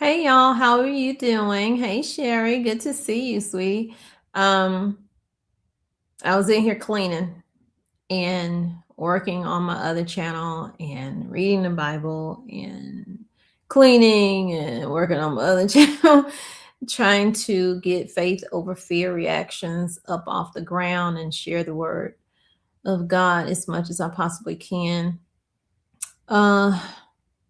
Hey y'all, how are you doing? Hey Sherry, good to see you, sweetie. Um, I was in here cleaning and working on my other channel and reading the Bible and cleaning and working on my other channel, trying to get faith over fear reactions up off the ground and share the word of God as much as I possibly can. Uh,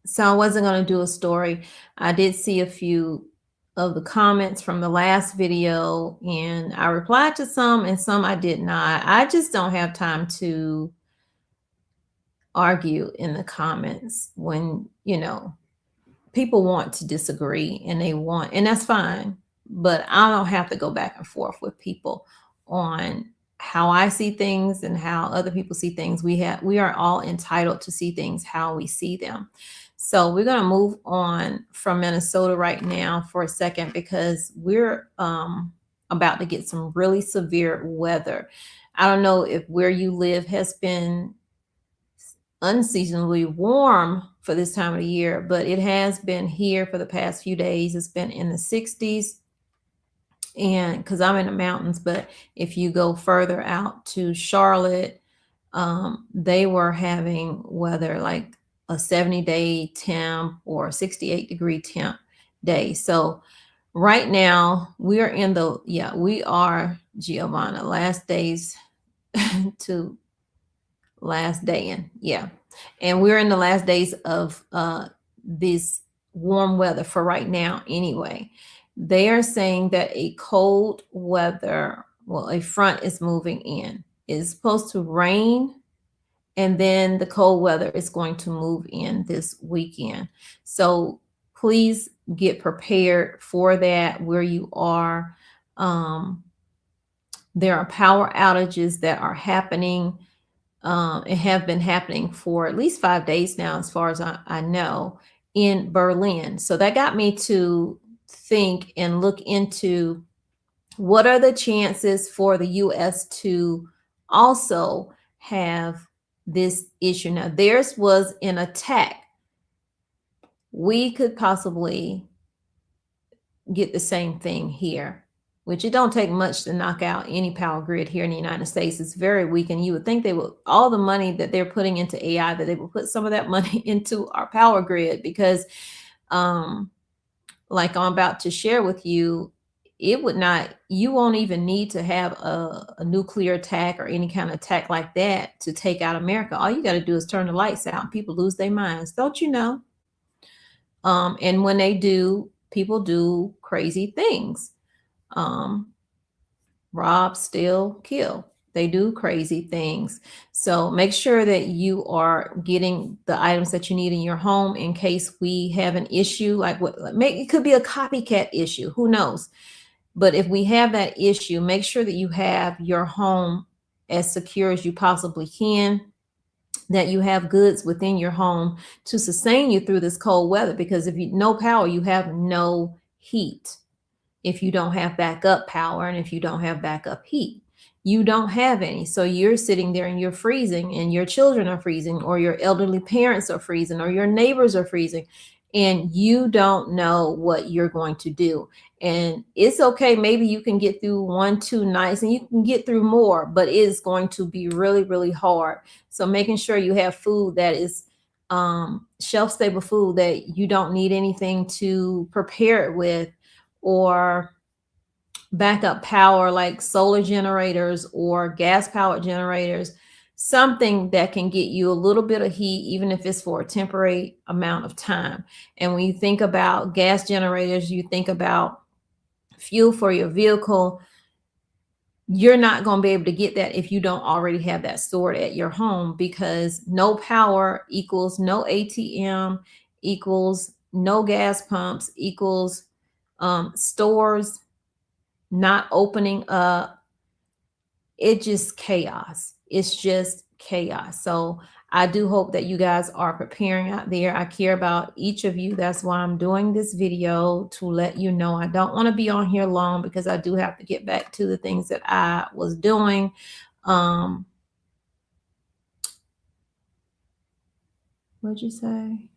So I wasn't going to do a story. I did see a few of the comments from the last video and I replied to some and some I did not. I just don't have time to argue in the comments when, people want to disagree and and that's fine, but I don't have to go back and forth with people on how I see things and how other people see things. We are all entitled to see things how we see them. So we're going to move on from Minnesota right now for a second because we're about to get some really severe weather. I don't know if where you live has been unseasonably warm for this time of the year, but it has been here for the past few days. It's been in the 60s, and because I'm in the mountains, but if you go further out to Charlotte, they were having weather like a 70-day temp or 68-degree temp day. So right now we are in we are, Giovanna, last days to last day in. Yeah. And we're in the last days of this warm weather for right now anyway. They are saying that a cold weather, well, a front is moving in. It's supposed to rain, and then the cold weather is going to move in this weekend. So please get prepared for that where you are. There are power outages that are happening and have been happening for at least 5 days now, as far as I know, in Berlin. So that got me to think and look into what are the chances for the US to also have this issue. Now, theirs was an attack. We could possibly get the same thing here, which it don't take much to knock out any power grid here in the United States. It's very weak, and you would think they would, all the money that they're putting into AI, that they would put some of that money into our power grid, because like I'm about to share with you, it would not, you won't even need to have a nuclear attack or any kind of attack like that to take out America. All you got to do is turn the lights out and people lose their minds, don't you know? And when they do, people do crazy things. Rob, steal, kill. They do crazy things. So make sure that you are getting the items that you need in your home in case we have an issue. Like it could be a copycat issue. Who knows? But if we have that issue, make sure that you have your home as secure as you possibly can, that you have goods within your home to sustain you through this cold weather. Because if you no power, you have no heat. If you don't have backup power and if you don't have backup heat, you don't have any. So you're sitting there and you're freezing, and your children are freezing, or your elderly parents are freezing, or your neighbors are freezing, and you don't know what you're going to do. And it's okay. Maybe you can get through 1-2 nights and you can get through more, but it is going to be really, really hard. So making sure you have food that is shelf stable food, that you don't need anything to prepare it with, or backup power like solar generators or gas powered generators, something that can get you a little bit of heat, even if it's for a temporary amount of time. And when you think about gas generators, you think about fuel for your vehicle. You're not going to be able to get that if you don't already have that stored at your home, because no power equals no ATM, equals no gas pumps, equals stores not opening up. It's just chaos. It's just chaos. So I do hope that you guys are preparing out there. I care about each of you. That's why I'm doing this video, to let you know. I don't want to be on here long because I do have to get back to the things that I was doing. What'd you say?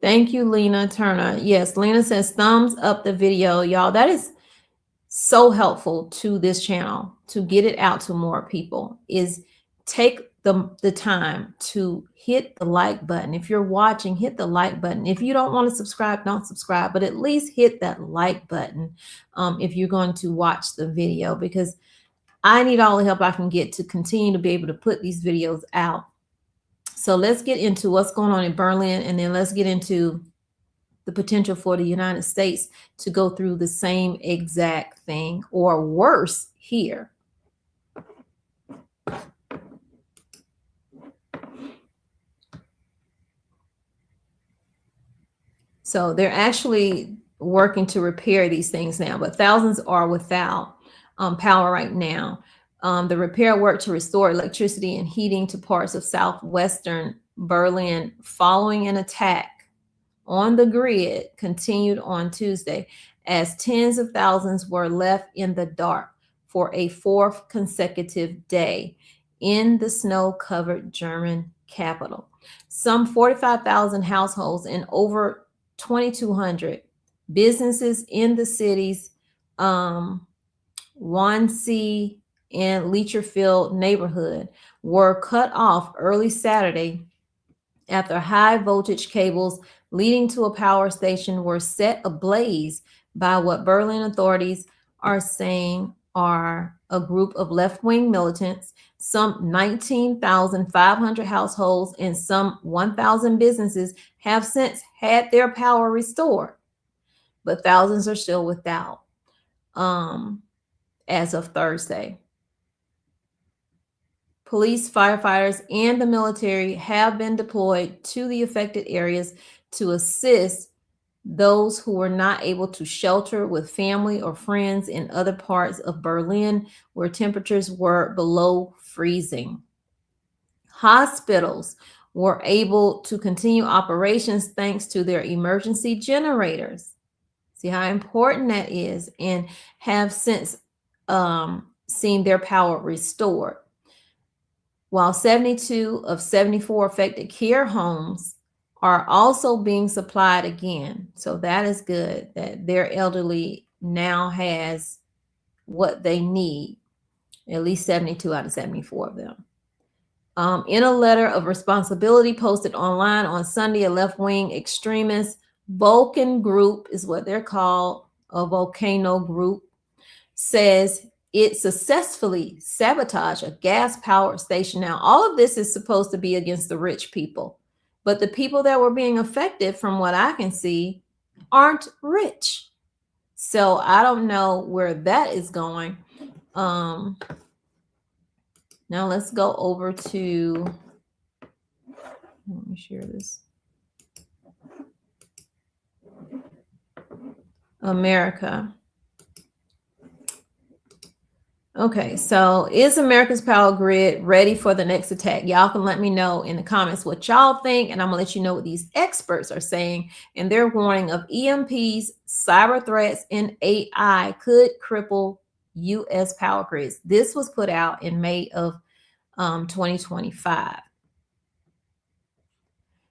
Thank you, Lena Turner. Yes, Lena says thumbs up the video, y'all. That is so helpful to this channel to get it out to more people. Is take the time to hit the like button. If you're watching, hit the like button. If you don't want to subscribe, don't subscribe, but at least hit that like button if you're going to watch the video, because I need all the help I can get to continue to be able to put these videos out. So let's get into what's going on in Berlin, and then let's get into the potential for the United States to go through the same exact thing or worse here. So they're actually working to repair these things now, but thousands are without power right now. The repair work to restore electricity and heating to parts of southwestern Berlin following an attack on the grid continued on Tuesday, as tens of thousands were left in the dark for a fourth consecutive day in the snow-covered German capital. Some 45,000 households and over 2,200 businesses in the cities Wannsee and Lecherfield neighborhood were cut off early Saturday after high voltage cables leading to a power station were set ablaze by what Berlin authorities are saying are a group of left-wing militants. Some 19,500 households and some 1,000 businesses have since had their power restored, but thousands are still without as of Thursday. Police, firefighters, and the military have been deployed to the affected areas to assist those who were not able to shelter with family or friends in other parts of Berlin where temperatures were below freezing. Hospitals were able to continue operations thanks to their emergency generators. See how important that is, and have since seen their power restored. While 72 of 74 affected care homes are also being supplied again. So that is good that their elderly now has what they need, at least 72 out of 74 of them. In a letter of responsibility posted online on Sunday, a left-wing extremist Vulcan group is what they're called, a volcano group, says it successfully sabotaged a gas-powered station. Now, all of this is supposed to be against the rich people, but the people that were being affected, from what I can see, aren't rich. So I don't know where that is going. Now let's go over to, let me share this. America. Okay, so is America's power grid ready for the next attack? Y'all can let me know in the comments what y'all think, and I'm gonna let you know what these experts are saying. And they're warning of EMPs, cyber threats, and AI could cripple U.S. power grids. This was put out in May of 2025.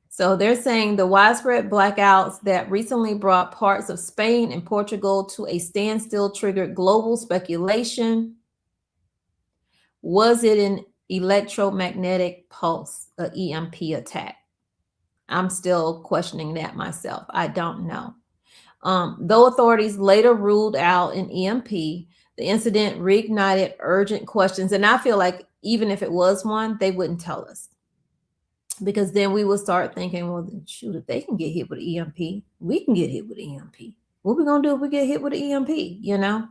So they're saying the widespread blackouts that recently brought parts of Spain and Portugal to a standstill triggered global speculation. Was it an electromagnetic pulse, an EMP attack? I'm still questioning that myself. I don't know. Though authorities later ruled out an EMP, the incident reignited urgent questions. And I feel like even if it was one, they wouldn't tell us. Because then we will start thinking, well, shoot, if they can get hit with an EMP, we can get hit with an EMP. What are we going to do if we get hit with an EMP, you know?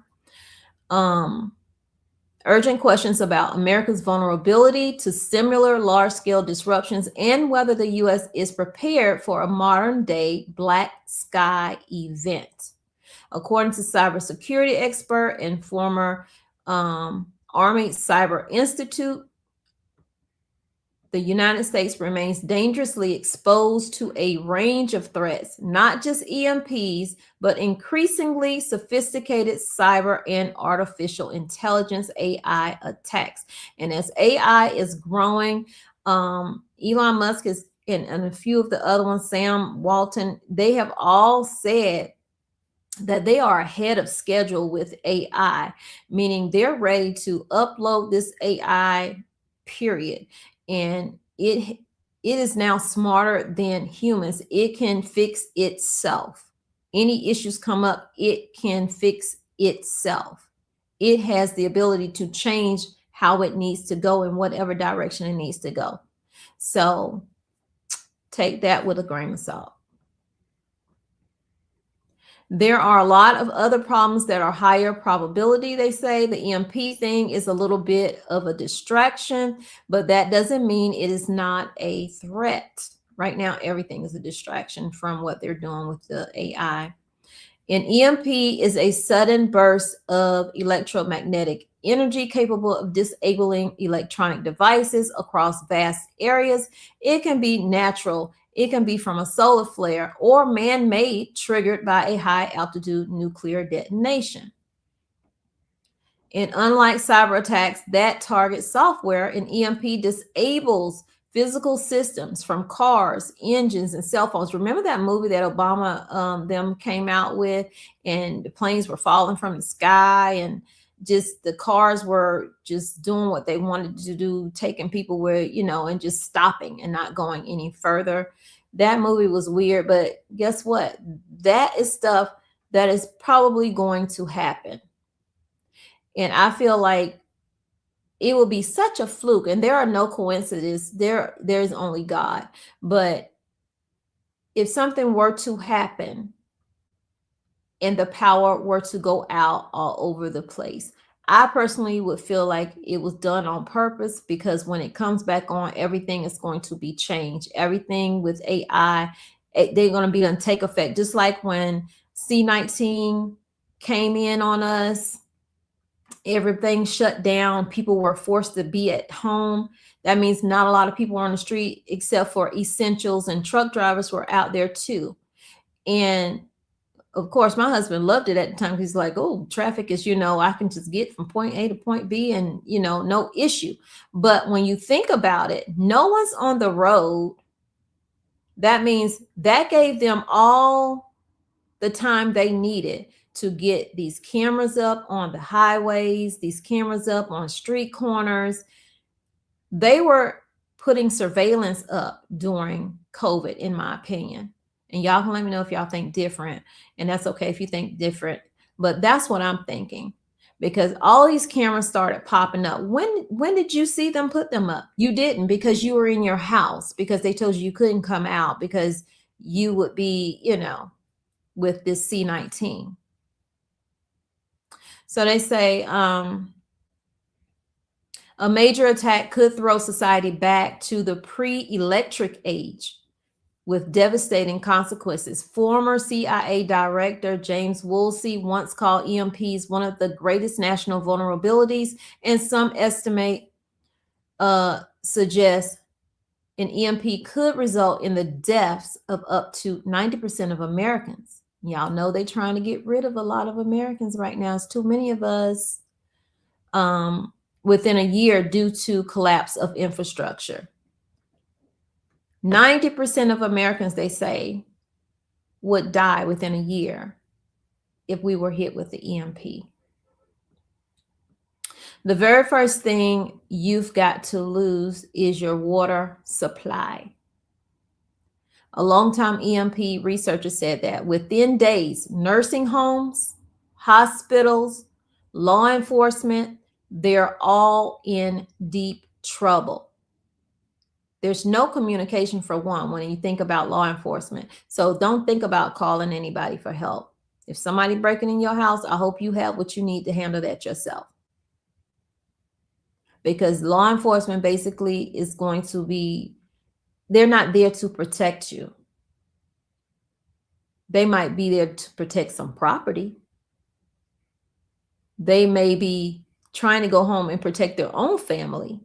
Urgent questions about America's vulnerability to similar large-scale disruptions and whether the U.S. is prepared for a modern-day black sky event. According to cybersecurity expert and former Army Cyber Institute, the United States remains dangerously exposed to a range of threats, not just EMPs, but increasingly sophisticated cyber and artificial intelligence AI attacks. And as AI is growing, Elon Musk has and a few of the other ones, Sam Walton, they have all said that they are ahead of schedule with AI, meaning they're ready to upload this AI, period. And it is now smarter than humans. It can fix itself. Any issues come up, it can fix itself. It has the ability to change how it needs to go in whatever direction it needs to go. So take that with a grain of salt. There are a lot of other problems that are higher probability, they say. The EMP thing is a little bit of a distraction, but that doesn't mean it is not a threat. Right now, everything is a distraction from what they're doing with the AI. An EMP is a sudden burst of electromagnetic energy capable of disabling electronic devices across vast areas. It can be natural. It can be from a solar flare or man-made, triggered by a high-altitude nuclear detonation. And unlike cyber attacks that target software, an EMP disables physical systems from cars, engines, and cell phones. Remember that movie that Obama them came out with, and the planes were falling from the sky, and just the cars were just doing what they wanted to do, taking people where, and just stopping and not going any further. That movie was weird, but guess what? That is stuff that is probably going to happen. And I feel like it will be such a fluke, and there are no coincidences. There's only God. But if something were to happen and the power were to go out all over the place, I personally would feel like it was done on purpose, because when it comes back on, everything is going to be changed. Everything with AI, they're going to be going to take effect. Just like when C-19 came in on us, everything shut down. People were forced to be at home. That means not a lot of people were on the street, except for essentials, and truck drivers were out there too. And of course, my husband loved it at the time. He's like, oh, traffic is, I can just get from point A to point B and, no issue. But when you think about it, no one's on the road. That means that gave them all the time they needed to get these cameras up on the highways, these cameras up on street corners. They were putting surveillance up during COVID, in my opinion. And y'all can let me know if y'all think different. And that's okay if you think different. But that's what I'm thinking. Because all these cameras started popping up. When did you see them put them up? You didn't, because you were in your house, because they told you couldn't come out, because you would be, with this C-19. So they say a major attack could throw society back to the pre-electric age with devastating consequences. Former CIA Director James Woolsey once called EMPs one of the greatest national vulnerabilities, and some estimate suggest an EMP could result in the deaths of up to 90% of Americans. Y'all know they're trying to get rid of a lot of Americans right now. It's too many of us within a year due to collapse of infrastructure. 90% of Americans, they say, would die within a year if we were hit with the EMP. The very first thing you've got to lose is your water supply. A longtime EMP researcher said that within days, nursing homes, hospitals, law enforcement, they're all in deep trouble. There's no communication, for one, when you think about law enforcement. So don't think about calling anybody for help. If somebody breaking in your house, I hope you have what you need to handle that yourself. Because law enforcement basically is going to be, they're not there to protect you. They might be there to protect some property. They may be trying to go home and protect their own family.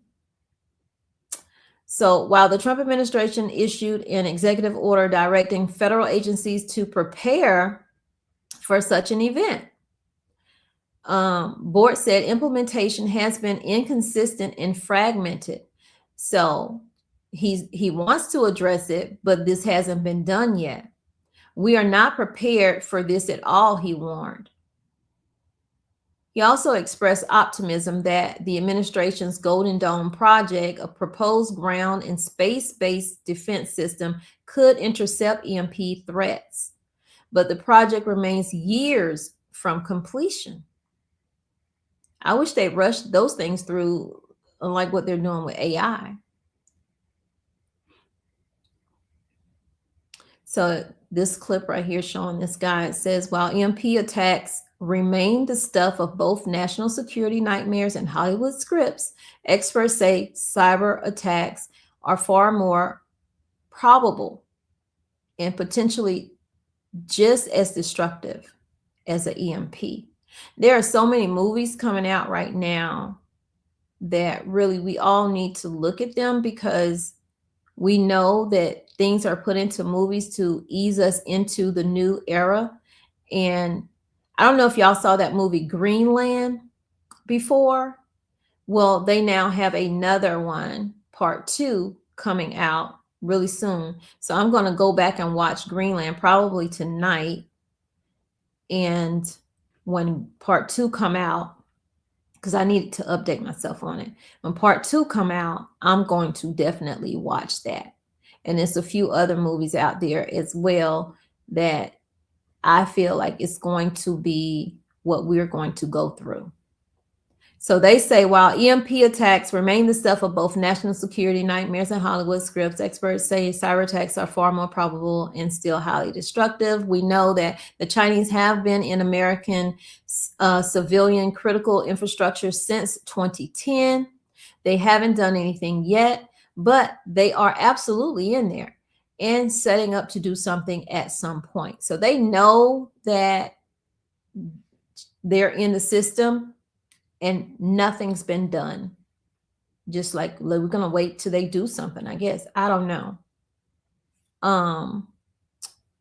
So while the Trump administration issued an executive order directing federal agencies to prepare for such an event, Board said implementation has been inconsistent and fragmented. So he wants to address it, but this hasn't been done yet. We are not prepared for this at all, he warned. He also expressed optimism that the administration's Golden Dome project, a proposed ground and space-based defense system, could intercept EMP threats, but the project remains years from completion. I wish they rushed those things through, like what they're doing with AI. So this clip right here showing this guy, it says, while EMP attacks remain the stuff of both national security nightmares and Hollywood scripts, experts say cyber attacks are far more probable and potentially just as destructive as an EMP. There are so many movies coming out right now that really we all need to look at them, because we know that things are put into movies to ease us into the new era. And I don't know if y'all saw that movie Greenland before. Well, they now have another one, part 2, coming out really soon. So I'm going to go back and watch Greenland probably tonight. And when part 2 come out, because I need to update myself on it. When part 2 come out, I'm going to definitely watch that. And there's a few other movies out there as well that I feel like it's going to be what we're going to go through. So they say, while EMP attacks remain the stuff of both national security nightmares and Hollywood scripts, experts say cyber attacks are far more probable and still highly destructive. We know that the Chinese have been in American civilian critical infrastructure since 2010. They haven't done anything yet, but they are absolutely in there and setting up to do something at some point. So they know that they're in the system and nothing's been done. Just like, we're going to wait till they do something, I guess. I don't know.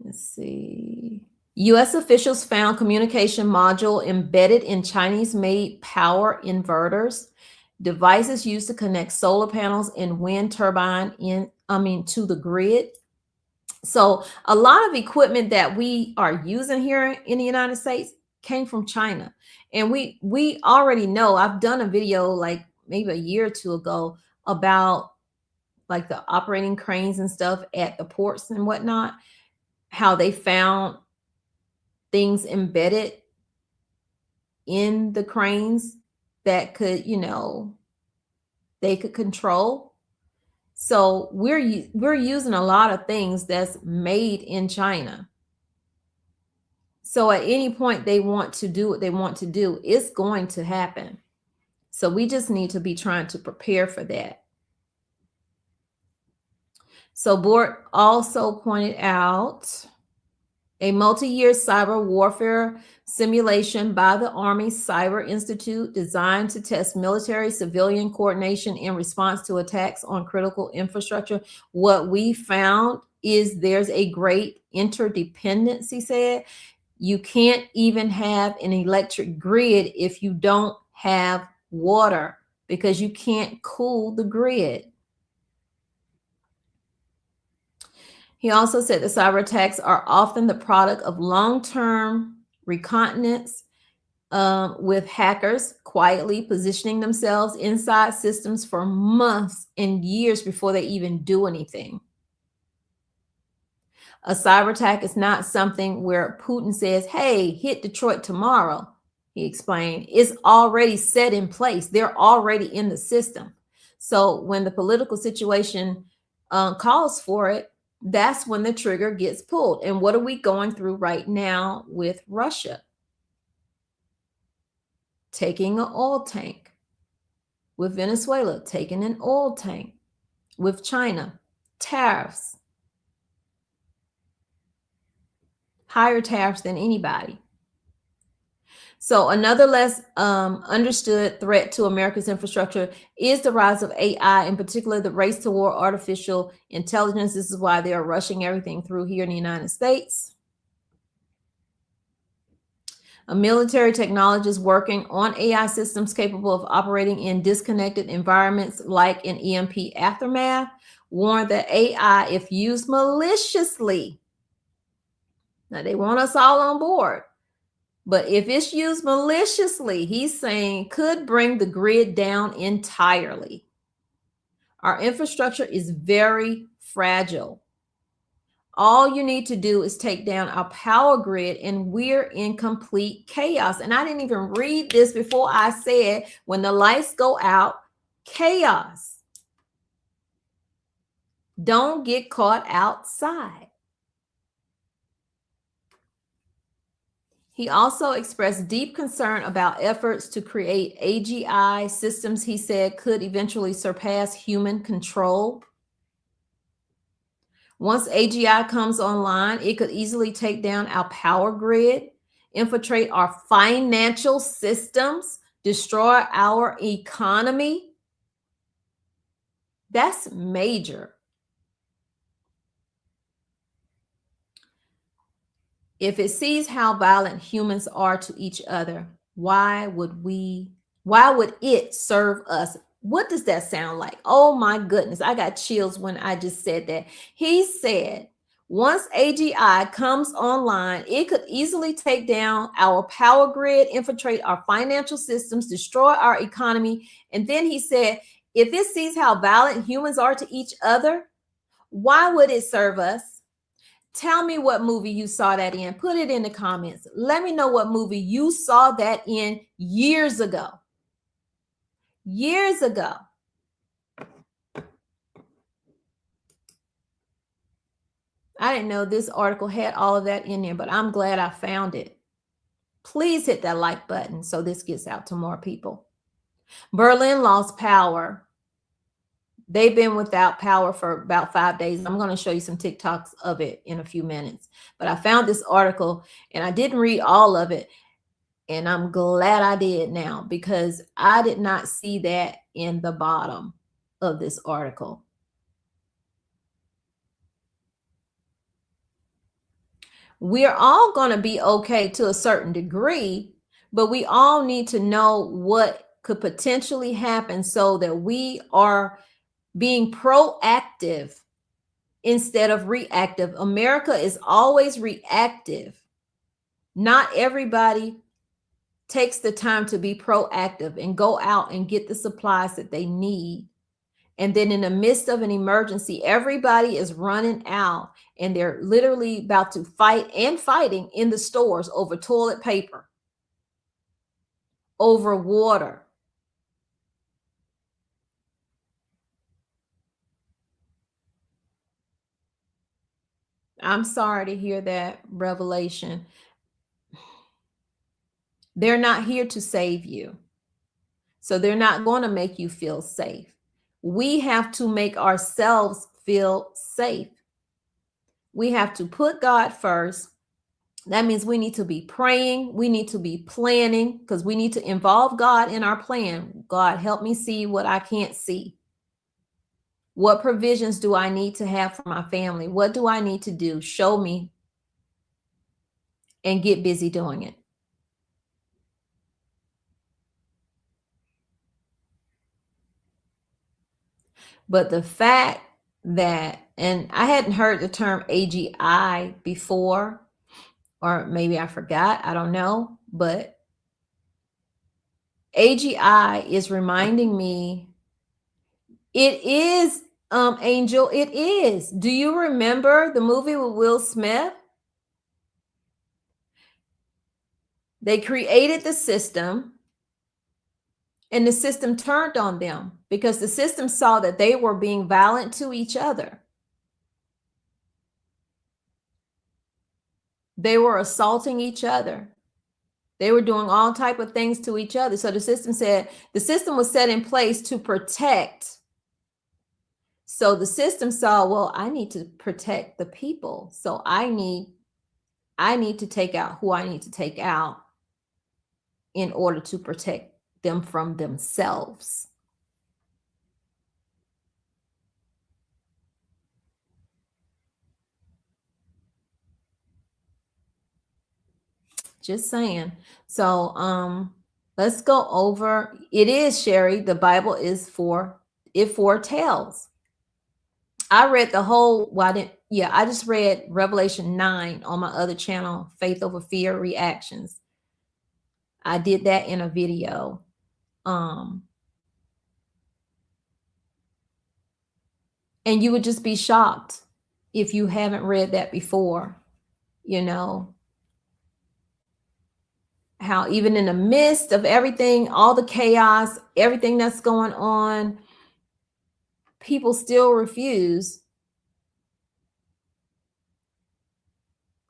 Let's see. U.S. officials found communication module embedded in Chinese-made power inverters, devices used to connect solar panels and wind turbine to the grid. So a lot of equipment that we are using here in the United States came from China. And we already know, I've done a video like maybe a year or two ago about like the operating cranes and stuff at the ports and whatnot, how they found things embedded in the cranes that could, they could control. So we're using a lot of things that's made in China. So at any point they want to do what they want to do, it's going to happen. So we just need to be trying to prepare for that. So Bort also pointed out a multi-year cyber warfare simulation by the Army Cyber Institute designed to test military civilian coordination in response to attacks on critical infrastructure. What we found is there's a great interdependence, he said. You can't even have an electric grid if you don't have water, because you can't cool the grid. He also said the cyber attacks are often the product of long-term reconnaissance, with hackers quietly positioning themselves inside systems for months and years before they even do anything. A cyber attack is not something where Putin says, hey, hit Detroit tomorrow, he explained. It's already set in place. They're already in the system. So when the political situation calls for it, that's when the trigger gets pulled. And what are we going through right now with Russia? Taking an oil tank. With Venezuela, taking an oil tank. With China, tariffs. Higher tariffs than anybody. So another less understood threat to America's infrastructure is the rise of AI, in particular the race toward artificial intelligence. This is why they are rushing everything through here in the United States. A military technologist working on AI systems capable of operating in disconnected environments like an EMP aftermath warned that AI, if used maliciously, now they want us all on board, but if it's used maliciously, he's saying could bring the grid down entirely. Our infrastructure is very fragile. All you need to do is take down our power grid, and we're in complete chaos. And I didn't even read this before I said, when the lights go out, chaos. Don't get caught outside. He also expressed deep concern about efforts to create AGI systems he said could eventually surpass human control. Once AGI comes online, it could easily take down our power grid, infiltrate our financial systems, destroy our economy. That's major. If it sees how violent humans are to each other, why would it serve us? What does that sound like? Oh my goodness, I got chills when I just said that. He said, once AGI comes online, it could easily take down our power grid, infiltrate our financial systems, destroy our economy. And then he said, if it sees how violent humans are to each other, why would it serve us? Tell me what movie you saw that in. Put it in the comments. Let me know what movie you saw that in years ago. Years ago. I didn't know this article had all of that in there, but I'm glad I found it. Please hit that like button so this gets out to more people. Berlin lost power. They've been without power for about 5 days. I'm going to show you some TikToks of it in a few minutes. But I found this article and I didn't read all of it. And I'm glad I did now, because I did not see that in the bottom of this article. We're all going to be okay to a certain degree, but we all need to know what could potentially happen so that we are being proactive instead of reactive. America is always reactive. Not everybody takes the time to be proactive and go out and get the supplies that they need. And then in the midst of an emergency, everybody is running out and they're literally about to fight and fighting in the stores over toilet paper, over water. I'm sorry to hear that, Revelation. They're not here to save you. So they're not going to make you feel safe. We have to make ourselves feel safe. We have to put God first. That means we need to be praying. We need to be planning, because we need to involve God in our plan. God, help me see what I can't see. What provisions do I need to have for my family? What do I need to do? Show me, and get busy doing it. But the fact that, and I hadn't heard the term AGI before, or maybe I forgot, I don't know, but AGI is reminding me, it is, Angel, it is. Do you remember the movie with Will Smith? They created the system, and the system turned on them because the system saw that they were being violent to each other. They were assaulting each other. They were doing all type of things to each other. So the system said, the system was set in place to protect. So the system saw, well, I need to protect the people. So I need to take out who I need to take out in order to protect them from themselves. Just saying. So let's go over. It is, Sherry, the Bible is it foretells. I read the whole, well, I didn't, yeah, I just read Revelation 9 on my other channel, Faith Over Fear Reactions. I did that in a video. And you would just be shocked if you haven't read that before, you know, how even in the midst of everything, all the chaos, everything that's going on, people still refuse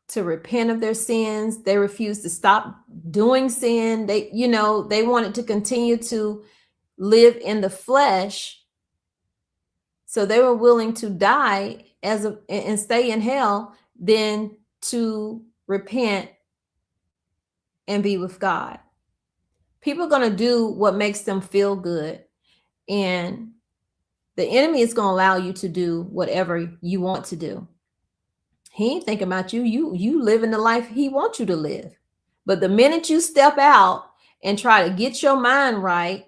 to repent of their sins. They refuse to stop doing sin. They, you know, they wanted to continue to live in the flesh. So they were willing to die and stay in hell than to repent and be with God. People are going to do what makes them feel good. And the enemy is going to allow you to do whatever you want to do. He ain't thinking about you. You living the life he wants you to live. But the minute you step out and try to get your mind right,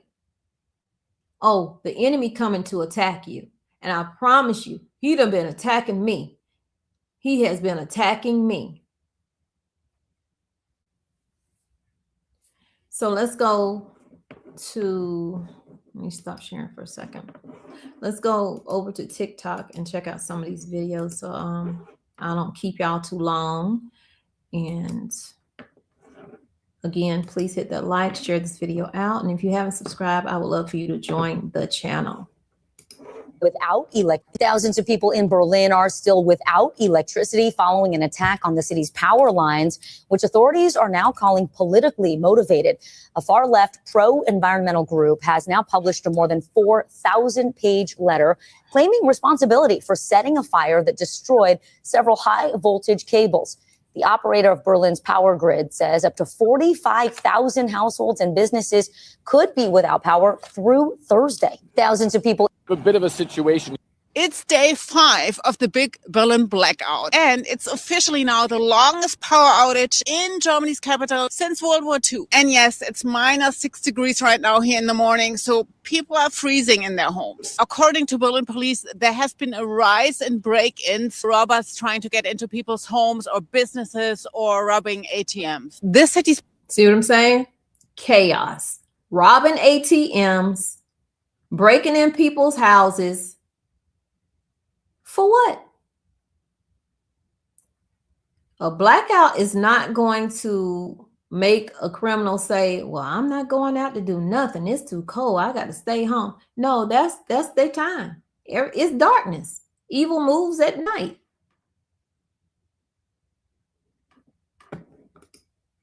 oh, the enemy coming to attack you. And I promise you, he done been attacking me. He has been attacking me. So let's go to, let me stop sharing for a second. Let's go over to TikTok and check out some of these videos. So I don't keep y'all too long. And again, please hit that like, share this video out. And if you haven't subscribed, I would love for you to join the channel. Without thousands of people in Berlin are still without electricity following an attack on the city's power lines, which authorities are now calling politically motivated. A far-left pro-environmental group has now published a more than 4,000-page letter claiming responsibility for setting a fire that destroyed several high-voltage cables. The operator of Berlin's power grid says up to 45,000 households and businesses could be without power through Thursday. Thousands of people. A bit of a situation. It's day 5 of the big Berlin blackout, and it's officially now the longest power outage in Germany's capital since World War II. And yes, it's -6 degrees right now here in the morning, so people are freezing in their homes. According to Berlin police, there has been a rise in break-ins, robbers trying to get into people's homes or businesses or robbing ATMs. This city's... See what I'm saying? Chaos. Robbing ATMs, breaking in people's houses. For what? A blackout is not going to make a criminal say, well, I'm not going out to do nothing. It's too cold. I got to stay home. No, that's their time. It's darkness. Evil moves at night.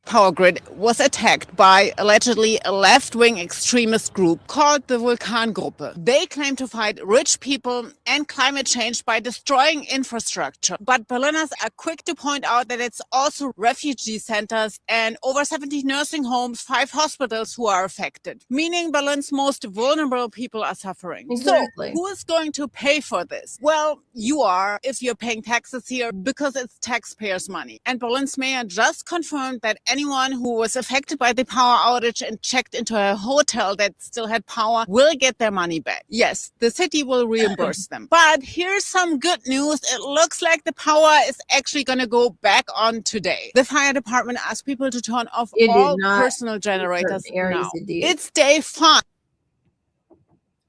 Power grid was attacked by allegedly a left-wing extremist group called the Vulkangruppe. They claim to fight rich people and climate change by destroying infrastructure. But Berliners are quick to point out that it's also refugee centers and over 70 nursing homes, 5 hospitals who are affected, meaning Berlin's most vulnerable people are suffering. Exactly. So who is going to pay for this? Well, you are, if you're paying taxes here, because it's taxpayers' money. And Berlin's mayor just confirmed that anyone who was affected by the power outage and checked into a hotel that still had power will get their money back. Yes, the city will reimburse them. But here's some good news. It looks like the power is actually going to go back on today. The fire department asked people to turn off all personal generators now. It's day 5.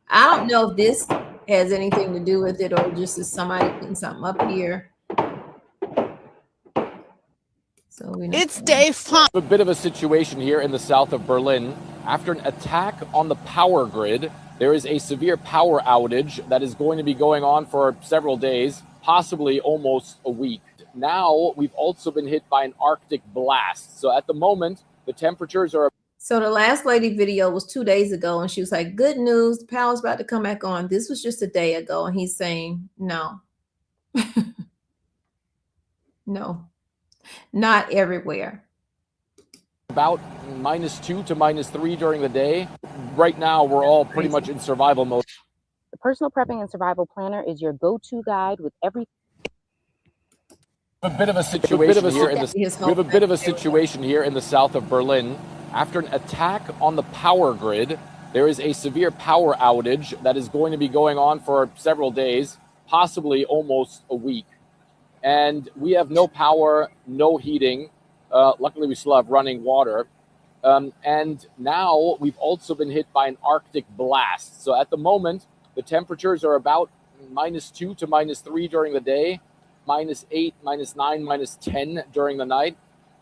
I don't know if this has anything to do with it or just is somebody putting something up here. So it's day 5. A bit of a situation here in the south of Berlin. After an attack on the power grid, there is a severe power outage that is going to be going on for several days, possibly almost a week. Now, we've also been hit by an Arctic blast. So at the moment, the temperatures are... So the last lady video was 2 days ago, and she was like, good news, the power's about to come back on. This was just a day ago, and he's saying, no. No. Not everywhere. About -2 to -3 during the day. Right now, we're all pretty much in survival mode. The Personal Prepping and Survival Planner is your go-to guide with every... A bit of a situation here in the... We have a bit of a situation here in the south of Berlin. After an attack on the power grid, there is a severe power outage that is going to be going on for several days, possibly almost a week. And we have no power, no heating. Luckily, we still have running water. And now we've also been hit by an Arctic blast. So at the moment, the temperatures are about -2 to -3 during the day, -8, -9, -10 during the night.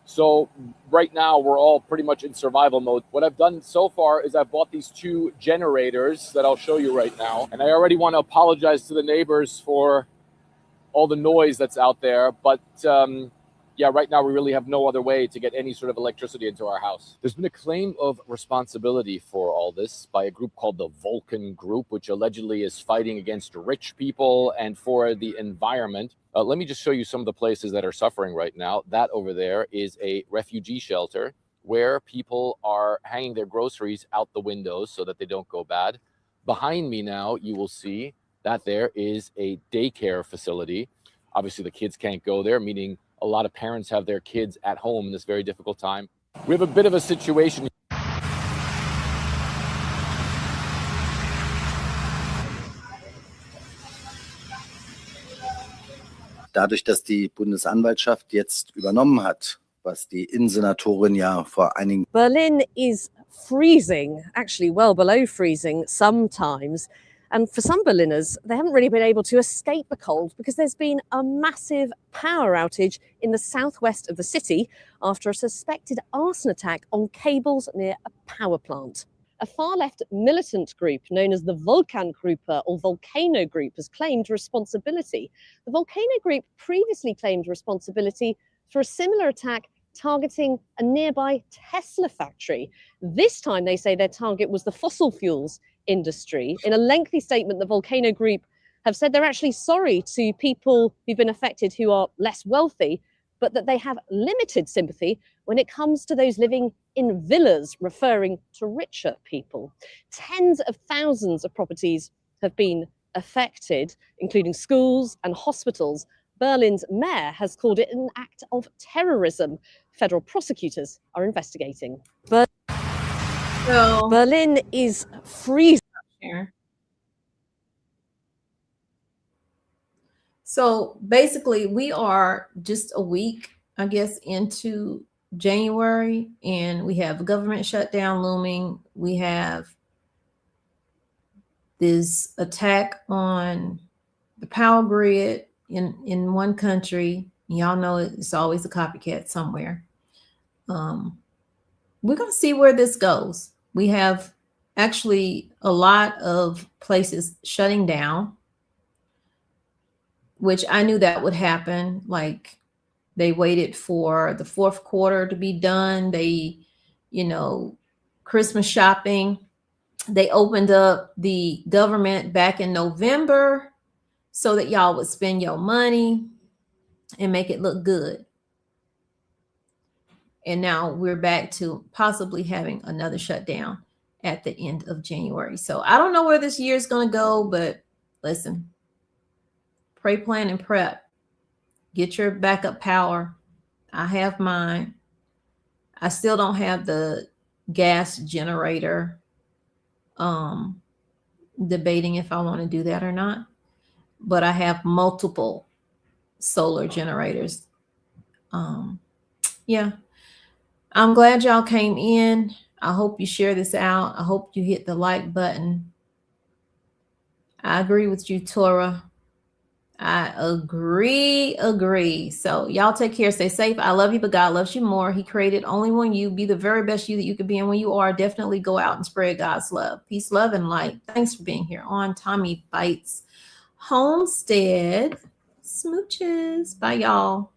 So right now we're all pretty much in survival mode. What I've done so far is I've bought these 2 generators that I'll show you right now. And I already want to apologize to the neighbors for all the noise that's out there. But yeah, right now we really have no other way to get any sort of electricity into our house. There's been a claim of responsibility for all this by a group called the Vulcan Group, which allegedly is fighting against rich people and for the environment. Let me just show you some of the places that are suffering right now. That over there is a refugee shelter where people are hanging their groceries out the windows so that they don't go bad. Behind me now, you will see that there is a daycare facility. Obviously, the kids can't go there, meaning a lot of parents have their kids at home in this very difficult time. We have a bit of a situation. Dadurch, dass die Bundesanwaltschaft jetzt übernommen hat, was die Innensenatorin ja vor einigen Berlin is freezing, actually well below freezing sometimes. And for some Berliners, they haven't really been able to escape the cold because there's been a massive power outage in the southwest of the city after a suspected arson attack on cables near a power plant. A far-left militant group known as the Vulkangruppe or Volcano Group has claimed responsibility. The Volcano Group previously claimed responsibility for a similar attack targeting a nearby Tesla factory. This time they say their target was the fossil fuels industry. In a lengthy statement, the Volcano Group have said they're actually sorry to people who've been affected who are less wealthy, but that they have limited sympathy when it comes to those living in villas, referring to richer people. Tens of thousands of properties have been affected, including schools and hospitals. Berlin's mayor has called it an act of terrorism. Federal prosecutors are investigating. Berlin is freezing. So basically, we are just a week, I guess, into January, and we have a government shutdown looming. We have this attack on the power grid in one country. Y'all know it's always a copycat somewhere. We're going to see where this goes. We have actually a lot of places shutting down, which I knew that would happen. Like, they waited for the fourth quarter to be done. They, Christmas shopping. They opened up the government back in November so that y'all would spend your money and make it look good. And now we're back to possibly having another shutdown at the end of January. So I don't know where this year is going to go, but listen, pray, plan, and prep. Get your backup power. I have mine. I still don't have the gas generator. Debating if I want to do that or not. But I have multiple solar generators. Yeah. I'm glad y'all came in. I hope you share this out. I hope you hit the like button. I agree with you, Tora. I agree. So y'all take care. Stay safe. I love you, but God loves you more. He created only one you. Be the very best you that you could be. And when you are, definitely go out and spread God's love. Peace, love, and light. Thanks for being here on Tommy Bites Homestead. Smooches. Bye, y'all.